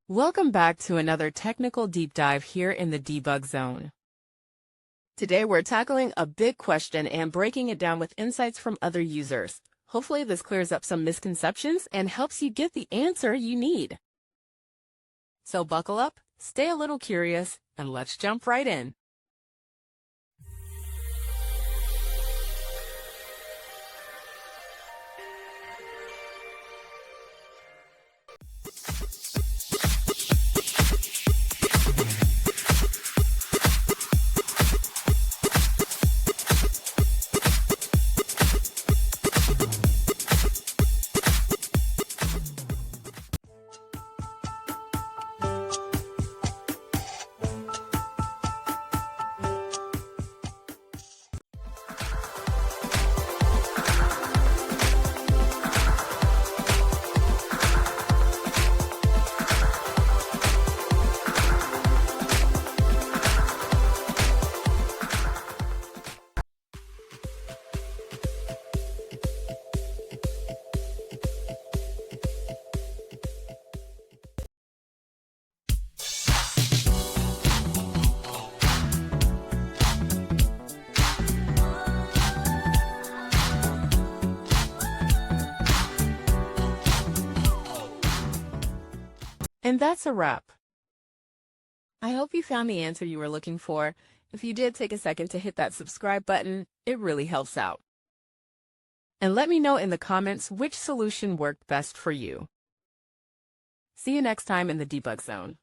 Welcome back to another technical deep dive here in the Debug Zone. Today we're tackling a big question and breaking it down with insights from other users. Hopefully this clears up some misconceptions and helps you get the answer you need. So buckle up, stay a little curious, and let's jump right in. And that's a wrap. I hope you found the answer you were looking for. If you did, take a second to hit that subscribe button. It really helps out. And let me know in the comments which solution worked best for you. See you next time in the Debug Zone.